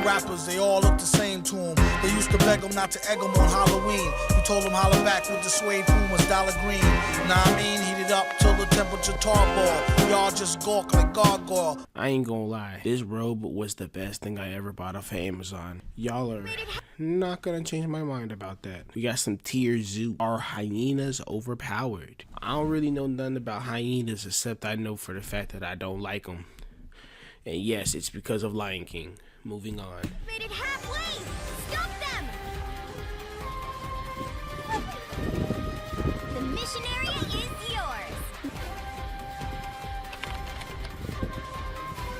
rappers, they all look the same to him. They used to beg him not to egg him on Halloween. He told him holler back with the suede Pumas, dollar green. Nah, I mean, heat it up till the temperature tarball. Y'all just gawk like gargoyle. I ain't gonna lie, this robe was the best thing I ever bought off of Amazon. Y'all are not gonna change my mind about that. We got some TierZoo. Are hyenas overpowered? I don't really know nothing about hyenas except I know for the fact that I don't like them. And yes, it's because of Lion King. Moving on. Made it halfway! Stop them! The mission area is yours.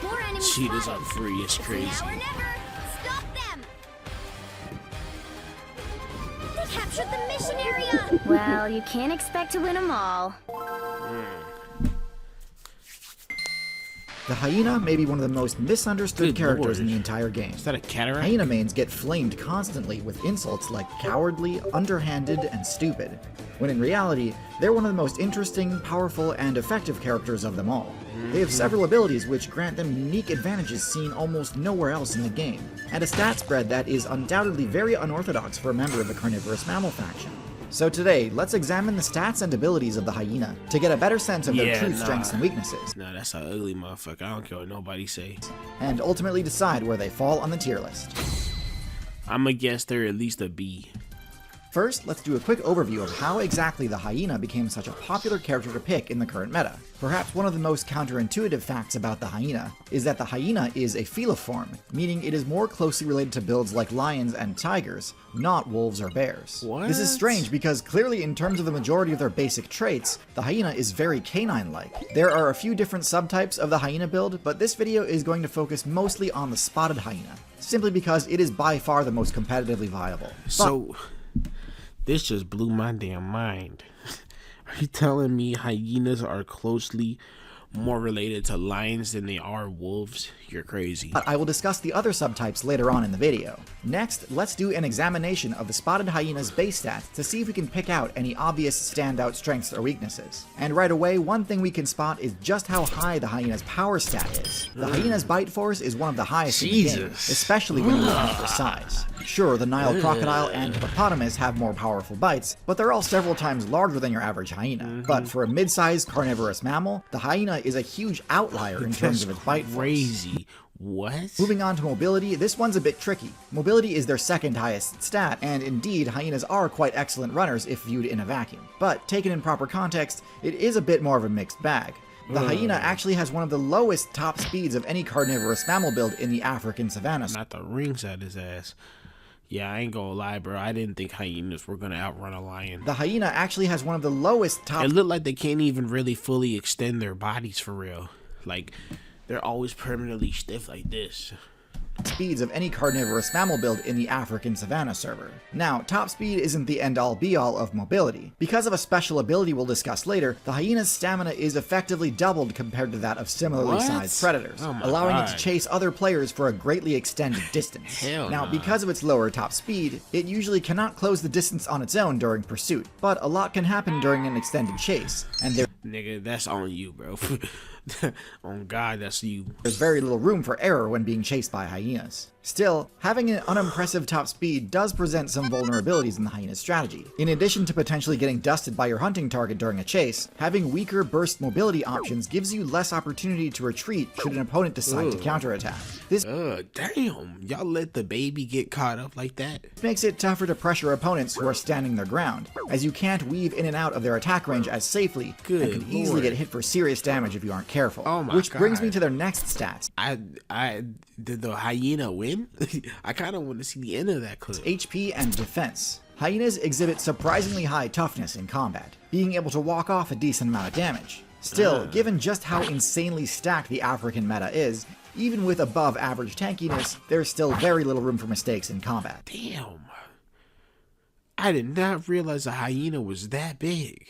More enemies Cheetahs spotted. are free, it's crazy. Now or never. Stop them! They captured the mission area! Well, you can't expect to win them all. The hyena may be one of the most misunderstood Good characters Lord. in the entire game. Is that a cataract? Hyena mains get flamed constantly with insults like cowardly, underhanded, and stupid, when in reality, they're one of the most interesting, powerful, and effective characters of them all. They have several abilities which grant them unique advantages seen almost nowhere else in the game, and a stat spread that is undoubtedly very unorthodox for a member of the carnivorous mammal faction. So today, let's examine the stats and abilities of the hyena to get a better sense of their true strengths and weaknesses, Nah, that's an ugly motherfucker. I don't care what nobody say. and ultimately decide where they fall on the tier list. I'ma guess they're at least a B. First, let's do a quick overview of how exactly the hyena became such a popular character to pick in the current meta. Perhaps one of the most counterintuitive facts about the hyena is that the hyena is a feliform, meaning it is more closely related to builds like lions and tigers, not wolves or bears. What? This is strange because clearly in terms of the majority of their basic traits, the hyena is very canine-like. There are a few different subtypes of the hyena build, but this video is going to focus mostly on the spotted hyena, simply because it is by far the most competitively viable. So, this just blew my damn mind. Are you telling me hyenas are closely more related to lions than they are wolves? You're crazy. But I will discuss the other subtypes later on in the video. Next, let's do an examination of the spotted hyena's base stats to see if we can pick out any obvious standout strengths or weaknesses. And right away, one thing we can spot is just how high the hyena's power stat is. The hyena's bite force is one of the highest in the game, especially when you account for size. Sure, the Nile crocodile and hippopotamus have more powerful bites, but they're all several times larger than your average hyena. But for a mid-sized carnivorous mammal, the hyena is a huge outlier in terms of its bite force. Crazy. What? Moving on to mobility, this one's a bit tricky. Mobility is their second highest stat, and indeed, hyenas are quite excellent runners if viewed in a vacuum. But taken in proper context, it is a bit more of a mixed bag. The hyena actually has one of the lowest top speeds of any carnivorous mammal build in the African savanna. Not the rings at his ass. Yeah, I ain't gonna lie, bro. I didn't think hyenas were gonna outrun a lion. The hyena actually has one of the lowest top... It looked like they can't even really fully extend their bodies for real. Like, they're always permanently stiff like this. speeds of any carnivorous mammal build in the African savanna server. Now, top speed isn't the end-all be-all of mobility. Because of a special ability we'll discuss later, the hyena's stamina is effectively doubled compared to that of similarly sized predators, allowing it to chase other players for a greatly extended distance. Now, because of its lower top speed, it usually cannot close the distance on its own during pursuit, but a lot can happen during an extended chase, and Nigga, that's on you, bro. On God, that's you. there's very little room for error when being chased by hyenas. Still, having an unimpressive top speed does present some vulnerabilities in the hyena's strategy. In addition to potentially getting dusted by your hunting target during a chase, having weaker burst mobility options gives you less opportunity to retreat should an opponent decide to counterattack. This Damn, y'all let the baby get caught up like that? makes it tougher to pressure opponents who are standing their ground, as you can't weave in and out of their attack range as safely and can easily get hit for serious damage if you aren't careful. Which brings me to their next stats. Did the hyena win? I kind of want to see the end of that clip. HP and defense. Hyenas exhibit surprisingly high toughness in combat, being able to walk off a decent amount of damage. Still, given just how insanely stacked the African meta is, even with above average tankiness, there's still very little room for mistakes in combat. Damn. I did not realize a hyena was that big.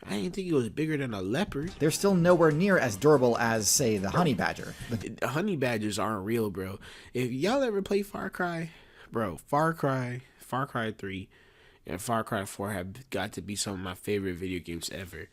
I didn't think it was bigger than a leopard. They're still nowhere near as durable as, say, the honey badger. The honey badgers aren't real, bro. If y'all ever play Far Cry, bro, Far Cry 3, and Far Cry 4 have got to be some of my favorite video games ever.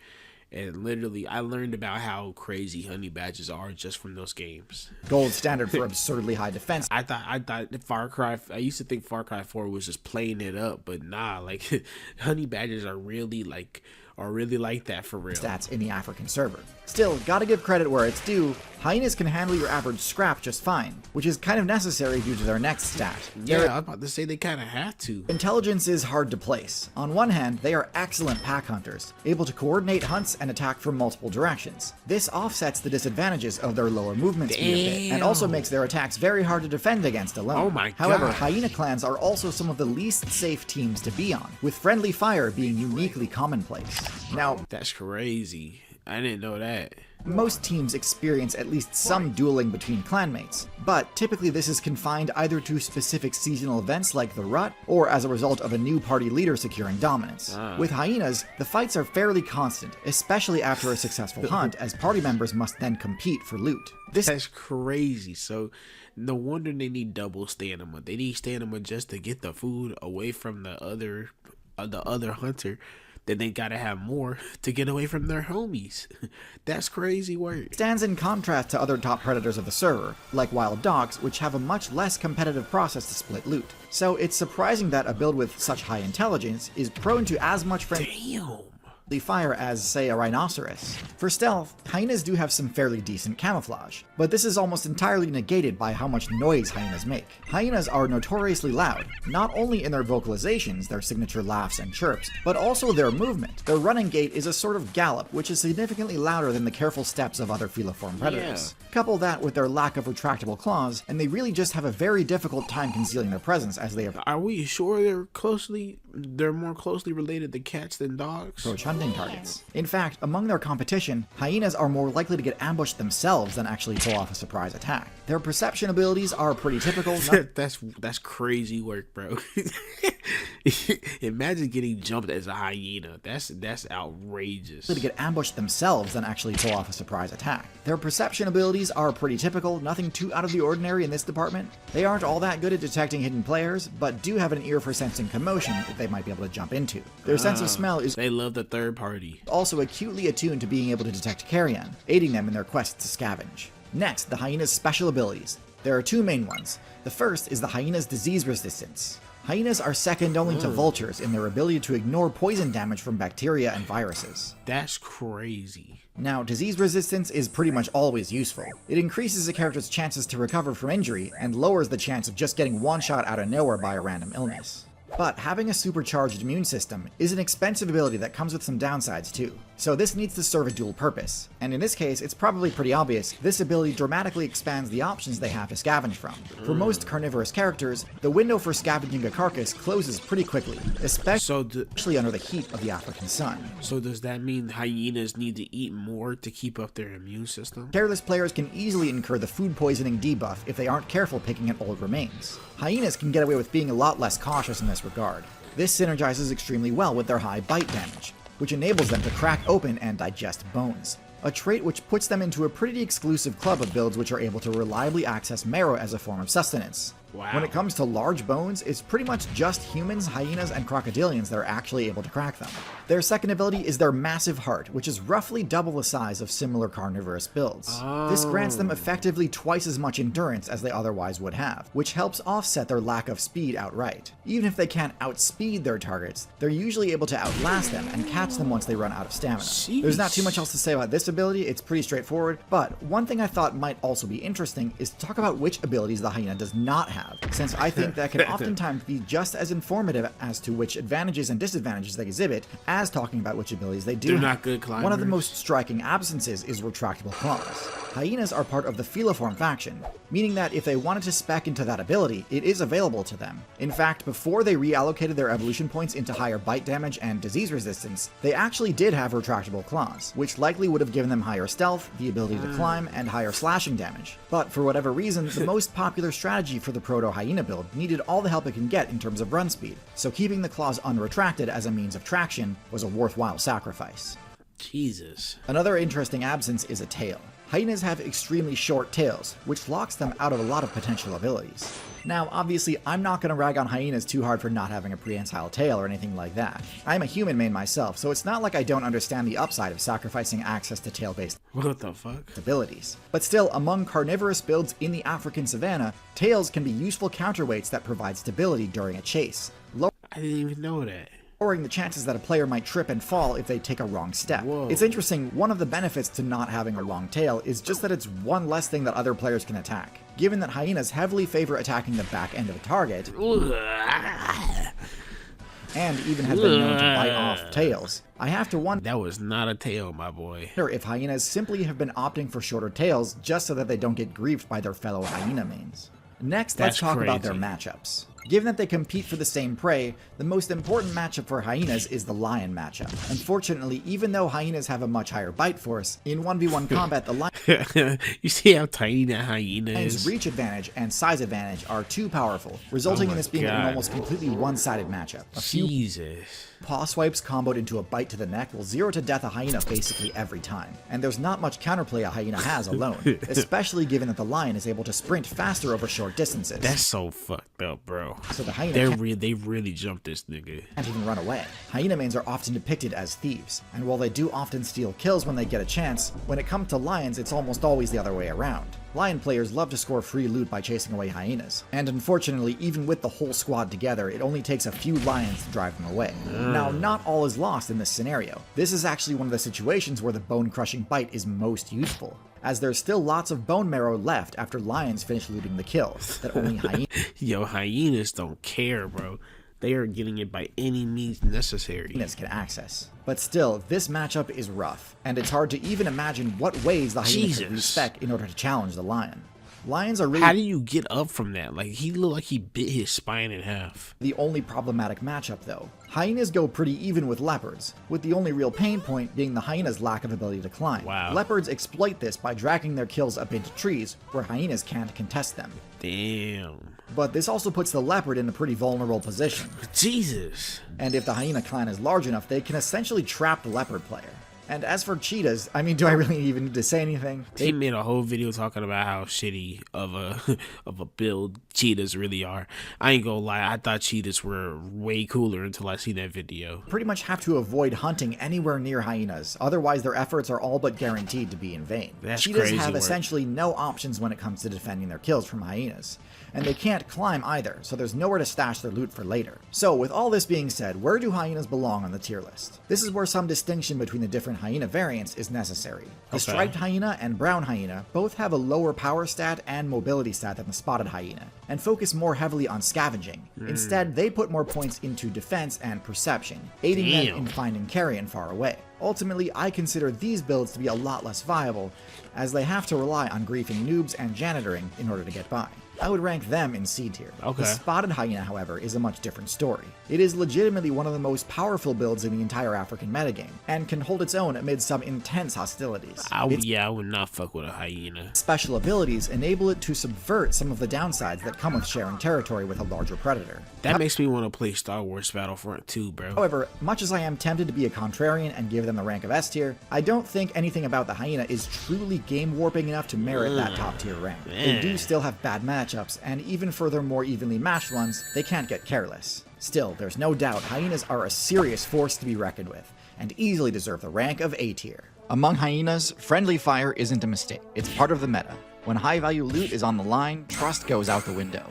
And literally, I learned about how crazy honey badgers are just from those games. Gold standard for absurdly high defense. I thought Far Cry. I used to think Far Cry 4 was just playing it up, but nah. Like honey badgers are really like that for real. Stats in the African server. Still, gotta give credit where it's due. Hyenas can handle your average scrap just fine, which is kind of necessary due to their next stat. Yeah, I was about to say they kind of have to. Intelligence is hard to place. On one hand, they are excellent pack hunters, able to coordinate hunts and attack from multiple directions. This offsets the disadvantages of their lower movement speed a bit, and also makes their attacks very hard to defend against alone. Oh my god. However, hyena clans are also some of the least safe teams to be on, with friendly fire being uniquely commonplace. Now, that's crazy. I didn't know that. Most teams experience at least some dueling between clanmates, but typically this is confined either to specific seasonal events like the Rut, or as a result of a new party leader securing dominance. With hyenas, the fights are fairly constant, especially after a successful hunt, as party members must then compete for loot. That's crazy. So no wonder they need double stamina. They need stamina just to get the food away from the other hunter. Then they gotta have more to get away from their homies. That's crazy work. Stands in contrast to other top predators of the server, like wild dogs, which have a much less competitive process to split loot. So it's surprising that a build with such high intelligence is prone to as much friendly fire as, say, a rhinoceros. For stealth, hyenas do have some fairly decent camouflage, but this is almost entirely negated by how much noise hyenas make. Hyenas are notoriously loud, not only in their vocalizations, their signature laughs and chirps, but also their movement. Their running gait is a sort of gallop, which is significantly louder than the careful steps of other feliform predators. Couple that with their lack of retractable claws, and they really just have a very difficult time concealing their presence as they Are we sure they're more closely related to cats than dogs? approach hunting targets. In fact, among their competition, hyenas are more likely to get ambushed themselves than actually pull off a surprise attack. Their perception abilities are pretty typical. That's crazy work, bro. Imagine getting jumped as a hyena. That's outrageous. To get ambushed themselves than actually pull off a surprise attack. Their perception abilities are pretty typical, nothing too out of the ordinary in this department. They aren't all that good at detecting hidden players, but do have an ear for sensing commotion that they might be able to jump into. Their sense of smell is they love the third party. Also acutely attuned to being able to detect carrion, aiding them in their quest to scavenge. Next, the hyena's special abilities. There are two main ones. The first is the hyena's disease resistance. Hyenas are second only to vultures in their ability to ignore poison damage from bacteria and viruses. That's crazy. Now, disease resistance is pretty much always useful. It increases a character's chances to recover from injury, and lowers the chance of just getting one shot out of nowhere by a random illness. But having a supercharged immune system is an expensive ability that comes with some downsides too. So this needs to serve a dual purpose, and in this case it's probably pretty obvious this ability dramatically expands the options they have to scavenge from. For most carnivorous characters, the window for scavenging a carcass closes pretty quickly, especially under the heat of the African sun. So does that mean hyenas need to eat more to keep up their immune system? Careless players can easily incur the food poisoning debuff if they aren't careful picking at old remains. Hyenas can get away with being a lot less cautious in this regard. This synergizes extremely well with their high bite damage, which enables them to crack open and digest bones. A trait which puts them into a pretty exclusive club of builds which are able to reliably access marrow as a form of sustenance. Wow. When it comes to large bones, it's pretty much just humans, hyenas, and crocodilians that are actually able to crack them. Their second ability is their massive heart, which is roughly double the size of similar carnivorous builds. This grants them effectively twice as much endurance as they otherwise would have, which helps offset their lack of speed outright. Even if they can't outspeed their targets, they're usually able to outlast them and catch them once they run out of stamina. Sheesh. There's not too much else to say about this ability, it's pretty straightforward, but one thing I thought might also be interesting is to talk about which abilities the hyena does not have, since I think that can oftentimes be just as informative as to which advantages and disadvantages they exhibit as talking about which abilities they do They're have. not good climbers. One of the most striking absences is retractable claws. Hyenas are part of the feliform faction, meaning that if they wanted to spec into that ability, it is available to them. In fact, before they reallocated their evolution points into higher bite damage and disease resistance, they actually did have retractable claws, which likely would have given them higher stealth, the ability to climb, and higher slashing damage. But for whatever reason, the most popular strategy for the proto-hyena build needed all the help it can get in terms of run speed, so keeping the claws unretracted as a means of traction was a worthwhile sacrifice. Jesus. Another interesting absence is a tail. Hyenas have extremely short tails, which locks them out of a lot of potential abilities. Now, obviously, I'm not going to rag on hyenas too hard for not having a prehensile tail or anything like that. I'm a human main myself, so it's not like I don't understand the upside of sacrificing access to tail-based What the fuck? abilities. But still, among carnivorous builds in the African savanna, tails can be useful counterweights that provide stability during a chase, I didn't even know that. lowering the chances that a player might trip and fall if they take a wrong step. Whoa. It's interesting, one of the benefits to not having a long tail is just that it's one less thing that other players can attack. Given that hyenas heavily favor attacking the back end of a target, and even have been known to bite off tails, I have to wonder That was not a tail, my boy. if hyenas simply have been opting for shorter tails just so that they don't get griefed by their fellow hyena mains. Next, let's That's talk about their crazy. matchups. Given that they compete for the same prey, the most important matchup for hyenas is the lion matchup. Unfortunately, even though hyenas have a much higher bite force, in 1v1 combat the You see how tiny that hyena lion's is? reach advantage and size advantage are too powerful, resulting in my this being an God. almost completely one-sided matchup. A few Jesus. paw swipes comboed into a bite to the neck will zero to death a hyena basically every time, and there's not much counterplay a hyena has alone, especially given that the lion is able to sprint faster over short distances. That's so fucked up, bro. So the hyena They really jumped this nigga. can't even run away. Hyena mains are often depicted as thieves, and while they do often steal kills when they get a chance, when it comes to lions it's almost always the other way around. Lion players love to score free loot by chasing away hyenas, and unfortunately even with the whole squad together it only takes a few lions to drive them away. Now not all is lost in this scenario. This is actually one of the situations where the bone-crushing bite is most useful, as there's still lots of bone marrow left after lions finish looting the kill, that only hyenas Yo, hyenas don't care, bro. They are getting it by any means necessary. can access. But still, this matchup is rough, and it's hard to even imagine what ways the hyena could Jesus. respec in order to challenge the lion. Lions are really How do you get up from that? Like, he looked like he bit his spine in half. the only problematic matchup though. Hyenas go pretty even with leopards, with the only real pain point being the hyena's lack of ability to climb. Wow. Leopards exploit this by dragging their kills up into trees, where hyenas can't contest them. Damn. But this also puts the leopard in a pretty vulnerable position, Jesus. and if the hyena clan is large enough, they can essentially trap the leopard player. And as for cheetahs, I mean, do I really even need to say anything? He made a whole video talking about how shitty of a of a build cheetahs really are. I ain't gonna lie, I thought cheetahs were way cooler until I seen that video. Pretty much have to avoid hunting anywhere near hyenas, otherwise their efforts are all but guaranteed to be in vain. That's Cheetahs crazy have work. essentially no options when it comes to defending their kills from hyenas, and they can't climb either, so there's nowhere to stash their loot for later. So with all this being said, where do hyenas belong on the tier list? This is where some distinction between the different hyena variants is necessary. The Okay. striped hyena and brown hyena both have a lower power stat and mobility stat than the spotted hyena, and focus more heavily on scavenging. Instead, they put more points into defense and perception, aiding them Damn. in finding carrion far away. Ultimately, I consider these builds to be a lot less viable, as they have to rely on griefing noobs and janitoring in order to get by. I would rank them in C tier. Okay. The spotted hyena, however, is a much different story. It is legitimately one of the most powerful builds in the entire African metagame, and can hold its own amid some intense hostilities. I Its would not fuck with a hyena. special abilities enable it to subvert some of the downsides that come with sharing territory with a larger predator. That makes me want to play Star Wars Battlefront 2, bro. However, much as I am tempted to be a contrarian and give them the rank of S tier, I don't think anything about the hyena is truly game warping enough to merit that top tier rank. They do still have bad matchups, and even for their more evenly matched ones, they can't get careless. Still, there's no doubt hyenas are a serious force to be reckoned with, and easily deserve the rank of A tier. Among hyenas, friendly fire isn't a mistake. It's part of the meta. When high-value loot is on the line, trust goes out the window.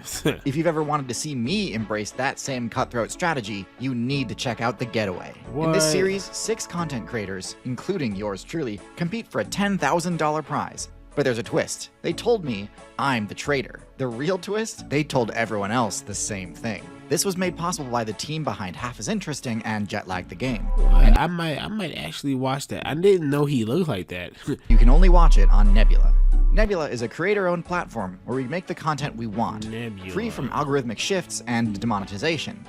If you've ever wanted to see me embrace that same cutthroat strategy, you need to check out The Getaway. In this What? series, 6 content creators, including yours truly, compete for a $10,000 prize. But there's a twist. They told me I'm the traitor. The real twist? They told everyone else the same thing. This was made possible by the team behind Half Is Interesting and Jetlag the Game. I might actually watch that. I didn't know he looked like that. You can only watch it on Nebula. Nebula is a creator-owned platform where we make the content we want, Nebula. free from algorithmic shifts and demonetization.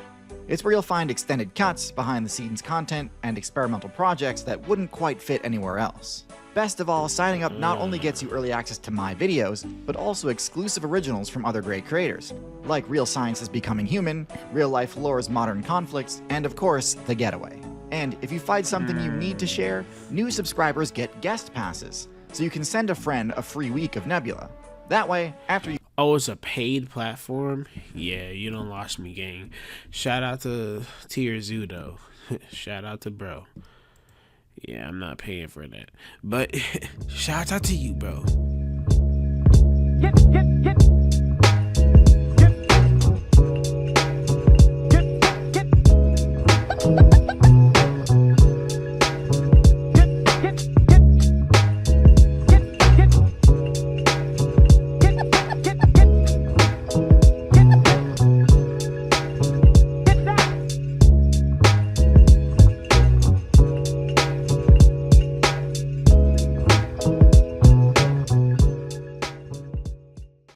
It's where you'll find extended cuts, behind-the-scenes content, and experimental projects that wouldn't quite fit anywhere else. Best of all, signing up not only gets you early access to my videos, but also exclusive originals from other great creators, like Real Science is Becoming Human, Real Life Lore's Modern Conflicts, and of course, The Getaway. And if you find something you need to share, new subscribers get guest passes. so you can send a friend a free week of Nebula. That way, after you Oh, it's a paid platform? Yeah, you done lost me, gang. Shout out to TierZoo, though. Shout out to bro. Yeah, I'm not paying for that. But shout out to you, bro.